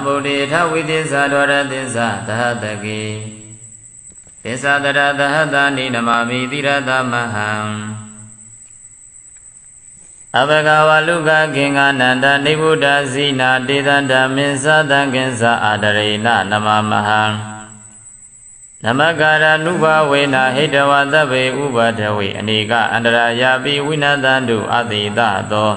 ဗုဒ္ဓေထဝိသစ္စာဒဝရသစ္စာသဟတကေသစ္စာတရသဟတနိနမမိတိရသမဟံအဘဂဝလုကခေင္ဃနန္တနိဗ္ဗုဒ္ဓဇိနာတေသန္တမေသသံကိသအာဒရေနနမမဟံနမကာရနုဘဝေနဟိတဝသဗ္ဗေဥပဒဝေအနေကအန္တရာယာပိဝိနသန္တုအတိတသော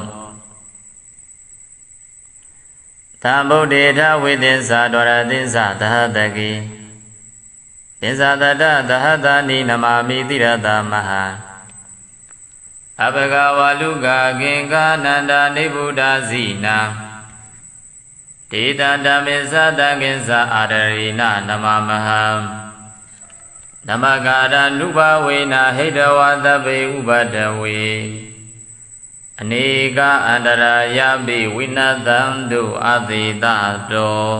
သံဗုဒ္ဓေထဝိသစ္စာဒဝရသစ္စာသဟတကေသစ္စာတတသဟတနိနမမိတိရသမဟံအဘဂဝလုကခေင္ဃနန္ဒနိဗ္ဗုဒ္ဓဇိနာဒေတန္တမေသတံကိသအာဒရေနနမမဟံနမကာရနုဘဝေနဟိတဝသဗ္ဗေဥပဒဝေအနေကအန္တရာယပိဝိနသန္တုအတိတတော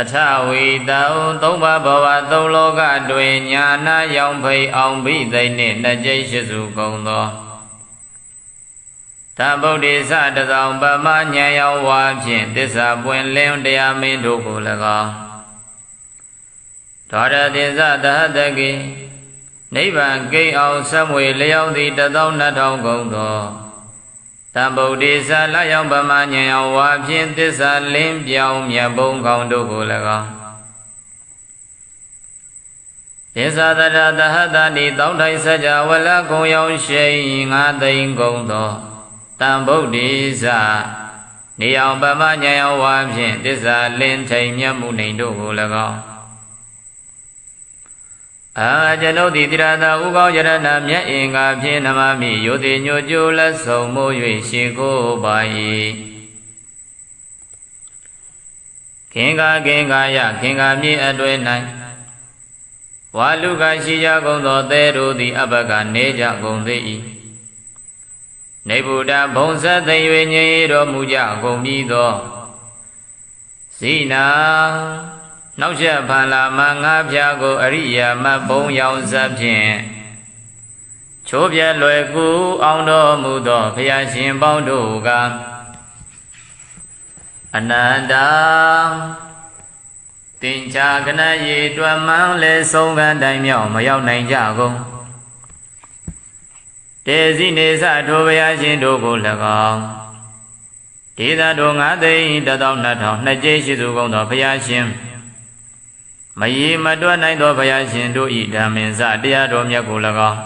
အထဝိတံသုံးပါးဘဝသုံးလောကတွင်ညာနာရောင်ဖိအောင်ဘိသိနှင့်နှစ်ကျိတ်ရှိစုကုန်သောသဗုဒ္ဓေသတဆောင်ပမဉာဏ်ရောင်ဝါဖြင့်သစ္စာပွင့်လင်းတရားမင်းတို့ကို၎င်းဒွါရသစ္စာသဟတကေနိဗ္ဗာန်ကိအောင်ဆက်မွေလျောင်းသည်12000ကုန်သောသဗုဒ္ဓေသလျောင်းပမဉာဏ်ရောင်ဝါဖြင့်သစ္စာလင်းပြောင်းမြတ်ဘုံကောင်းတို့ကို၎င်းသစ္စာတရသဟတနိတောင်းတိုင်းစကြဝဠာကုံရောင်ရှိ9သိန်းကုန်သောသံဗုဒ္ဓေသနေအောင်ပမဉာဏ်ရောင်ဝါဖြင့်သစ္စာလင်းထိန်မြတ်မှုနေတို့ကို၎င်းကျွန်ုပ်သည်တိရတာဥကောင်းယရဏမြတ်အင်္ဂါဖြင့်နမမိယောတိညိုကျိုးလက်ဆုံးမိုး၍ရှိခိုးပါ၏ခင်္ဃယခင်္ဃမြေအတွင်၌ဝါလူကရှိကြကုန်သောသဲတို့သည်အဘကနေကြကုန်သေး၏နေဗုဒ္ဓဘုံဆက်သိ၍ငြိမ်တော်မူကြကုန်ပြီသောဇိနာနောက်ချက်ဖန်လာမငါးပြားကိုအရိယာမဘုံရောင်စပ်ဖြင့်ချိုးပြဲလွယ်ကူအောင်တော်မူသောဘုရားရှင်ပေါင်းတို့ကအနန္တတင်ချာကနရေတွမ်းမှန်လဲဆုံးကတိုင်မြောက်မရောက်နိုင်ကြကုန်တေဇိနေသထိုဘုရားရှင်တို့ကို၎င်းဒေသတို့9သိန်း12000နှစ်ကျိရှိစုကုန်သောဘုရားရှင်မရေမတွက်နိုင်သောဘုရားရှင်တို့ဤဓမ္မင်္စတရားတော်မြတ်ကို၎င်း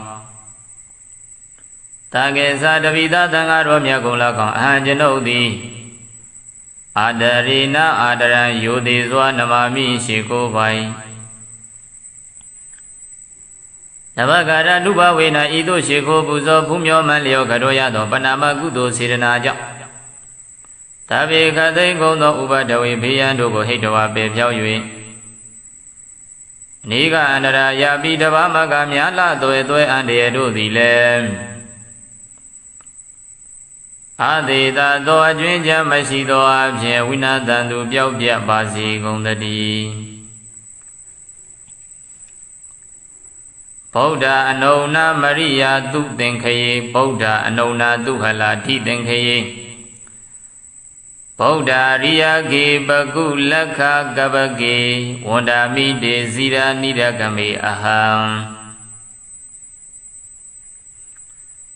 တာကေသတပိသသံဃာတော်မြတ်ကို၎င်းအဟံကျွန်ုပ်သည်အာဒရေနအာဒရံယောတိစွာနမမိရှိကိုပိုင်နဘဂရနုဘဝေနဤသို့ရှိခိုးပူဇော်ဖူးမြော်မှန်လျောကတော်ရသောပဏာမကုသိုလ်စေတနာကြောင့်တပိခသိမ့်ကုန်သောဥပဒဝေဘေးရန်တို့ကိုဟိတဝါပေဖြောက်၍နေကအန္တရာယာပိတဘာမကများလာသွဲအန္တရာယ်တို့သည်လည်းအာသေတာသောအကျွင်းချမ်းမရှိသောအဖြစ်ဝိနာတန်သူပျောက်ပြတ်ပါစေကုန်သတည်းဗုဒ္ဓအနုဏမရိယာသူသင်္ခယေဗုဒ္ဓအနုဏသူဟလာတိသင်္ခယေဗုဒ္ဓရိယကေပကုလက္ခကပကေဝန္ဒာမိတေဇိရာနိရကမေအဟံ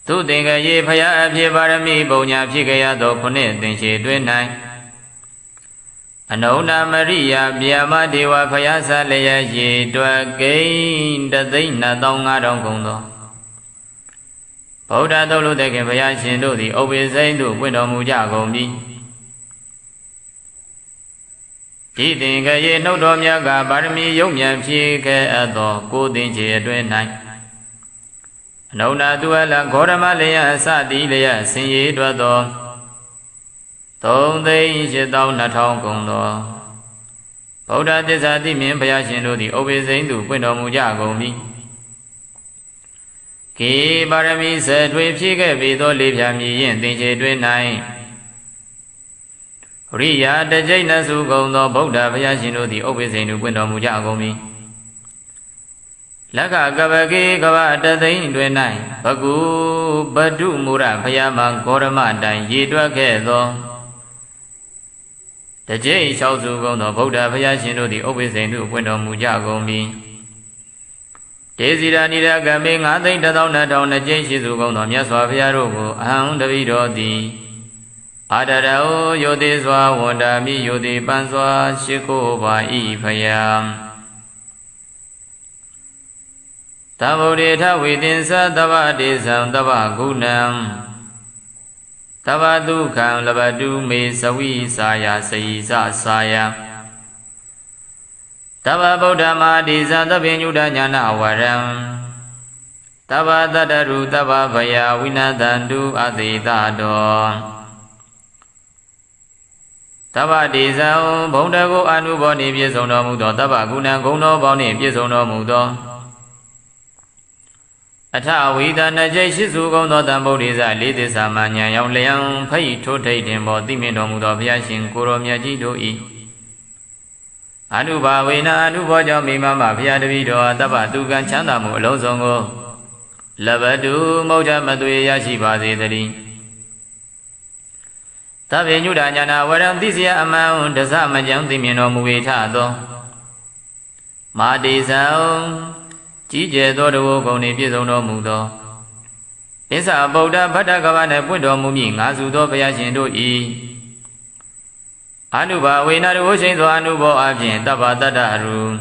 သူသင်္ကရေဖယားအဖြစ်ပါရမီပုံညာဖြစ်ကြရသောခုနှစ်သင်္ချေတွင်၌အနုဏမရိယဗျာမဒေဝဖယားဆလျက်ရေတွက်ကိန်း1,25,000ကုန်သောဗုဒ္ဓသုတ်လို့တဲ့ခင်ဘုရားရှင်တို့သည်ဥပ္ပေစိမ့်တို့ပွင့်တော်မူကြကုန်ပြီဒီသင်္ကရေနှုတ်တော်မြတ်ကပါရမီယုံမြန်ဖြစ်ခဲ့အပ်သောကိုသင်္ချေအတွင်၌အနုဏသူအလဂေါရမလျက်အစတိလျက်ဆင်ရေတွက်သော3,8,2,000ကုန်သောဗုဒ္ဓသစ္စာတိမြင်ဘုရားရှင်တို့သည်ဥပ္ပေစိမ့်သူပွင့်တော်မူကြကုန်ပြီကေပါရမီဆယ်ထွေဖြည့်ခဲ့ပြီသောလေးဖြာမြည်ရင်သင်္ချေတွင်၌ရိယာတကျိတ်နစုကုန်သောဗုဒ္ဓဘုရားရှင်တို့သည်ဥပ္ပေစိမ့်သူပွင့်တော်မူကြကုန်ပြီ Laka Kabaki Kava Tatin Dwenai, Bagu Badu Mura Payama Korama Dan Yidwa Kedo. The J. Shauzu no Boda Payashino, the Obis into Window Mujagomi. Desira Nida Gaming, I think that on the J. Shizugo no Yaswavia Rogo, and the Vido di Adarao Yodeswa, Wanda Mi Yodi Banswa, Shiko by Ipayam. Tabodeta within Sadava Desam Dava Gunam Tabadu Kam Labadu Me Sawi Saya Saisa Saya Taba Bodama Desa Tabinuda Yana Waram Taba Dadaru Taba Vaya Winadandu Adidado Taba Desa Bondago Anuboni Piesono Mudo Taba Guna Gono Boni Piesono Mudo Ata Vida Najay Shizugo no Dambodiza Lady Samanya Yang Leang Pai Tote Dembo Dimino Mudo Piashin Kuro Miyajido E Anuba Wina Anuboja Mimama Pia Davido Ataba Dugan Chandamu Lozongo Labadu Moja Madui Yashiba Zedari Tabi Nudanyana Waram Dizia Amount Dasamajam Dimino Muitado Madizao Jije Dodo Goni Pizono Mudo Isa Boda Patagavana Pundo Mumi Azudo Payashindo E Anuba Wina Oshinzo Anubo Abin Taba Dadaru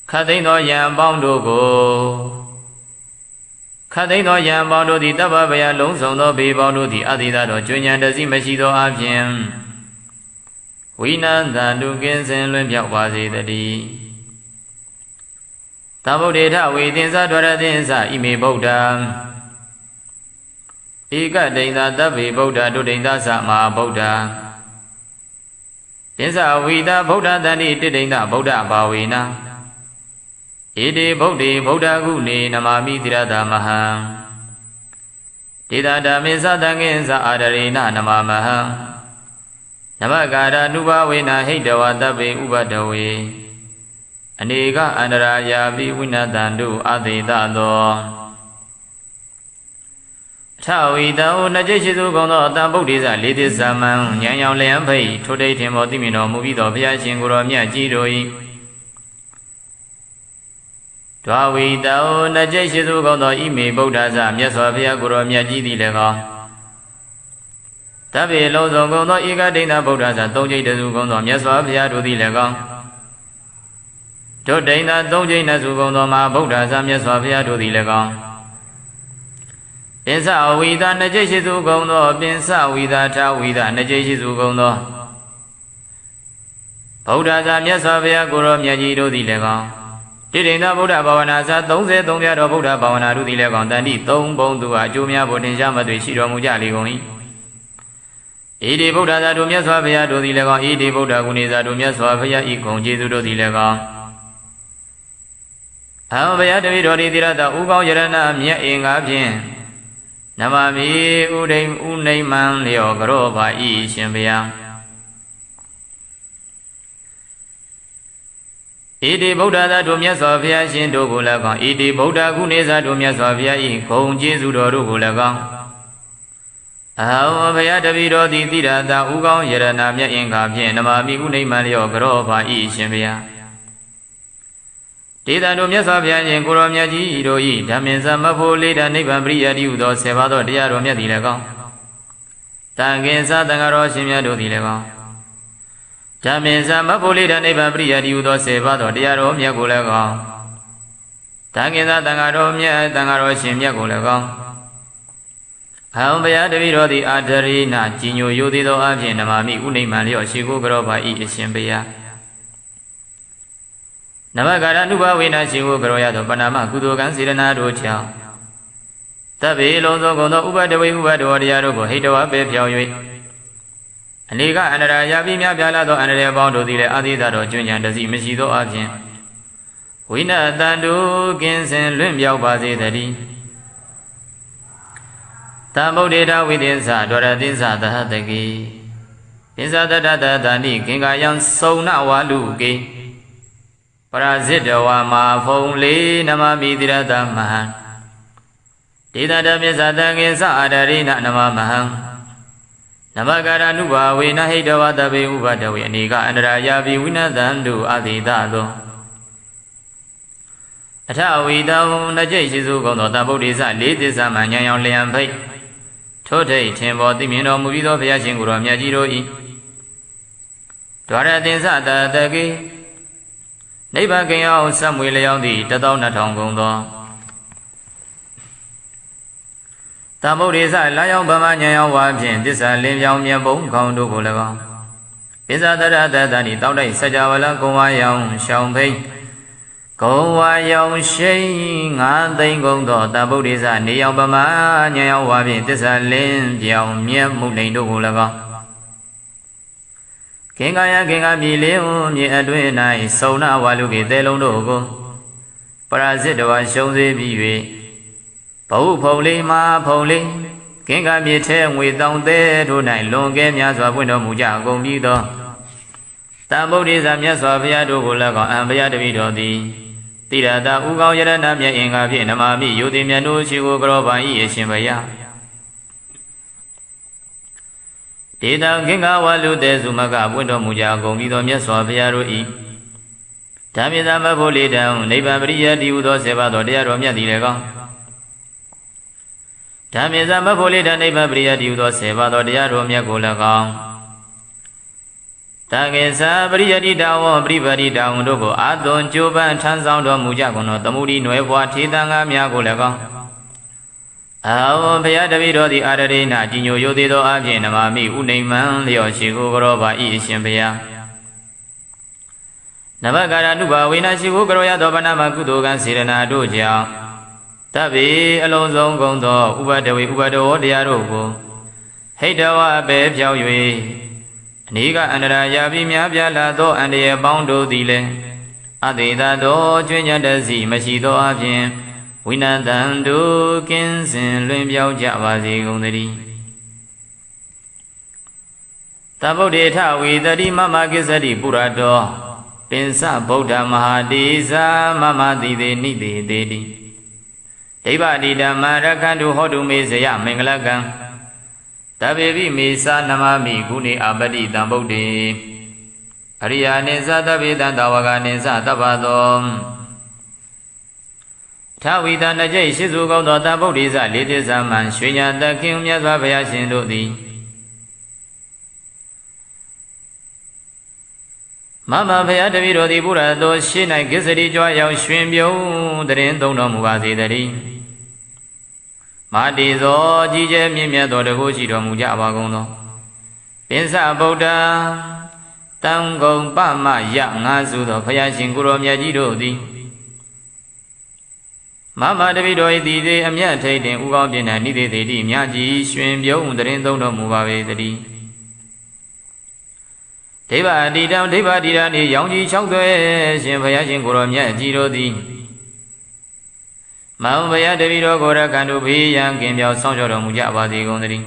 Kadino Yam Bondo Go Kadino Yam Bondo di Taba Baya Lonson no Bibondo di Adidado Junior Dazimashido Abin Wina Dandukin and Lumpia Wazi the D Tabodeta within Sadwaradinsa Ime Boda Ika Dena Dabi Boda Dudinda Sama Boda Dinsa Vida Boda Dani Didinda Boda Bawina Ede Bodi Boda Guni Namami Tirada Maha Dida Damisa Danginsa Adarina Namamaha Namagara Nuba Wina Hidawa Dabi Ubadawi Aniga Anaraya Winnadandu Adidado Tawida Najishu Gono Tambudiza Lady Saman Yang Lampai Today Timotino Mubido Piashinguro Miyajiroi Tawida Najishu Gono Ime Bodaza Miaswavia Guru Miyajidi Lega Tabi Lozongo Iga Dina Bodaza Doji Gono Miaswavia Rudi Lega Dodena Dojina Zugono Ma Boda Zamia Swavia do the Legon Insa Vida Najashi Zugono, Binsa Vida Tawida Najashi Zugono Boda Zamia Swavia Guru Miyaji do the Legon Didina Boda Bavanaza, Donze Donia Boda Bavana do the Legon, Dandi, Dong Bondua, Jumia Bodinjama de Shiro Mujali Goni Edi Boda Dumia Swavia do the Legon, Edi Boda Guniza Dumia Swavia Econ Jesu do the Legon Avaya Davidori Dirada Ugo Yarana Mia Ingabin Namami Ude Unayman Leo Garova E Shimbia Edi Boda Dumia Sofia Shindo Gulagon Edi Boda Guneza Dumia Sofia E Kong Jesu Doru Gulagon Avaya Davidori Dirada Ugo Yarana Mia Ingabin Namami Unayman Leo Garova E Shimbia Dida do Miasavia and Guromyaji Roi, Daminza Mapo Leda Niba Bria Dudo Sevado Diaro Miadilegon Tangenza Dangaro Shimia do Dilegon Daminza Mapo Leda Niba Bria Dudo Sevado Diaro Miagulegon Tangenza Dangaro Mia Dangaro Shimia Gulegon Hambaya Deviro di Adarina Gino Yudido Abin Namami Unimalio Shigo Groba E Shimbia Namagara Nuba Wina Shivu Groyado Panama Kudogan Sirana Rocha Tabi Lonzo Gono Uba de Uba de Wadiarogo Hidoa Bepiawi Aniga Anara Yabimia Bialado and Bondo Dile Adidado Junior Dazi Meshido Abin Wina Dandu Ginsen Lumbia Bazi Dadi Tambo Deda within Sadora Dinsa Dahadagi Dinsa Dada Dani Kinga Yang Sona Walugi ပရာဇိတဝါမဟာဖုံလေးနမမိတိရတမဟံဒေသတပိသတကေသအာဒရိနနမမဟံနမကာရနုဘာဝေနဟိတဝတပေဥပဒဝေအနေကအန္တရာယာပိဝိနသံတုအတိတသောအထဝီတံနှကျိတ်ရှိစုကုန်သောတဗုဒ္ဓိစလေးသစ္စာမှဉာဏ်ရောက်လျံဖိတ်ထို့ထိတ်ထင်ပေါ်သိမြင်တော်မူပြီးသောဘုရားရှင်ကိုယ်တော်မြတ်ကြီးတို့၏ဒွါရသင်္စတတကေနိဗ္ဗာန်ကင်အောင်ဆက်မွေလျောင်းသည့်12000ကုန်သောတဗုဒ္ဓိစလာရောက်ဗမာဉာဏ်ရောက်ဝါဖြင့်သစ္စာလင်းပြောင်းမြတ်ဘုံခေါင်းတို့ကို၎င်းပိဇာတရတတဏိတောက်တိုက်စကြဝဠာကုံဝါရောင်ရှောင်းဖိတ်ကုံဝါရောင်ရှိန်9သိန်းကုန်သောတဗုဒ္ဓိစနေရောက်ဗမာဉာဏ်ရောက်ဝါဖြင့်သစ္စာလင်းပြောင်းမြတ်မှုနှိမ်တို့ကို၎င်းခင်ကာယခင်ကာမြေလေးမြေအတွင်း၌စုံနာဝါလူကေတဲလုံးတို့ကိုပရာဇိတဝါရှုံးစေပြီး၍ဘဝဖုံလေးမှာဖုံလေးခင်ကာမြေထဲငွေတောင်းသေးတို့၌လွန်ကဲများစွာပွင့်တော်မူကြအကုန်ပြီးသောတံဗုဒ္ဓိဇာမြတ်စွာဘုရားတို့ကို၎င်းအံဘုရားတပည့်တော်သည်တိရတာဥကောင်းယရဏမြတ်အင်္ဂါဖြင့်နမမိယုတိမြတ်တို့ရှိကိုကြောပါ၏အရှင်ဘုရားဒေတံခင်္ဃဝါလူတေစုမကပွင့်တော်မူကြကုန်ပြီးသောမြတ်စွာဘုရားတို့၏ဓမ္မေသမဖို့လေတံနိဗ္ဗာန်ပရိယတိဟုသောဆေပါသောတရားတော်မြတ်သည်လည်းကောင်းဓမ္မေသမဖို့လေတံနိဗ္ဗာန်ပရိယတိဟုသောဆေပါသောတရားတော်မြတ်ကိုလည်းကောင်းတကေသပရိယတိတဝပရိပတိတဝတို့ကိုအာသွန်ကြိုးပမ်းထမ်းဆောင်တော်မူကြကုန်သောသမုဒိနွယ်ဘွားထေသံဃာများကိုလည်းကောင်းအာဝဘုရားတပည့်တော်သည်အာရဒိနာကြီးညိုရိုသေသောအပြင်နမမိဥနိမ္မံလျော်ရှိကိုကြောပါ၏အရှင်ဘုရားနဗကာရနုဘာဝေနရှိကိုကြောရသောဗနာမကုသိုလ်ကံစေရနာတို့ကြောင့်တဗ္ဗေအလုံးစုံကုန်သောဥပဒဝေဥပဒဝောတရားတို့ကိုဟိတဝအပေဖြောက်၍အနိကအန္တရာယာပြီးများပြားလာသောအန္တရာယ်ပေါင်းတို့သည်လည်းအတေသာသောကျွင်းညတစီမရှိသောအပြင်ဝိနတံတို့ကင်းစင်လွင်ပြောင်းကြပါစေကုန်သတည်းတဗုဒ္ဓေထဝီတတိမမကိစ္စတိပုရတောပင်စဗုဒ္ဓမဟာတိဇာမမတိတေနိတေတေတိဒိဗ္ဗတိဓမ္မရခန္တုဟောတုမေဇယမင်္ဂလကံတဗေပိမေသာနမမိဂုဏေအပတိတံဗုဒ္ဓေအရိယာနိသတဗေတံတဝကနိသတဗ္ဗသောထဝီတနကြိတ်ရှိစုကောင်းသောတဗုဒ္ဓိဇလေးသစ္စာမှန်ရွှေညာတခင်မြတ်စွာဘုရားရှင်တို့သည်မမဘုရားတပည့်တော်သည်ဘုရားတော်ရှိ၌ကိစ္စတိကြွရောက်ရွှင်ပြုံးတရင်သုံးတော်မူပါစေတည်းမာတိသောကြီးကျယ်မြင့်မြတ်သောတကုရှိတော်မူကြပါကုန်သောပင်စဗုဒ္ဓတံဂုံပမယငါစုသောဘုရားရှင်ကိုယ်တော်မြတ်ကြီးတို့သည်မမတပိတော်၏တည်သေးအမြတ်ထိတ်တင်ဥကောင်းပြင်း၌နိသေသေးတိမြတ်ကြီးရွှင်ပြုံးတရင်သုံးတော်မူပါပေတည်းဒိဗ္ဗအတိတံဒိဗ္ဗတိရနှင့်ရောင်ကြီး၆သွဲရှင်ဘုရားရှင်ကိုယ်တော်မြတ်ကြီးတို့သည်မောင်ဘုရားတပိတော်ကိုရကံတို့ဘေးရန်ကင်းပြောင်းဆောင်ကြောတော်မူကြပါစေကုန်သတည်း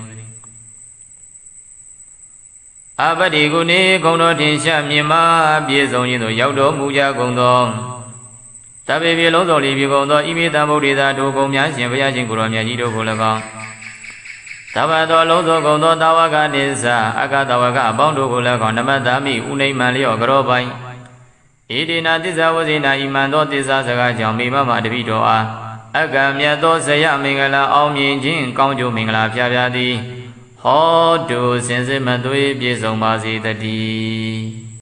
အပတိကုနေဂုံတော်တင်ရှာမြင်မာပြည့်စုံခြင်းသို့ရောက်တော်မူကြကုန်သောတဗ္ဗေပြေလုံးစုံလီပြေကုန်သောဣမိတံဗုဒ္ဓေသာတို့ကုန်များရှင်ဘုရားရှင်ကိုယ်တော်မြတ်ကြီးတို့ကို၎င်းတဗ္ဗသောလုံးစုံကုန်သောတာဝကနိစ္စအကတဝကအပေါင်းတို့ကို၎င်းနမတ္တမိဥနိမ္မံလျော့ကြောပိုင်ဣတိနာသစ္စာဝဇိနာဣမံသောသစ္စာစကားကြောင့်မိမမတပိတော်အားအကမြတ်သောဇယမင်္ဂလာအောင်မြင်ခြင်းကောင်းကျိုးမင်္ဂလာဖျားဖျားသည်ဟောတုစင်စစ်မသွေးပြည့်စုံပါစေတည်း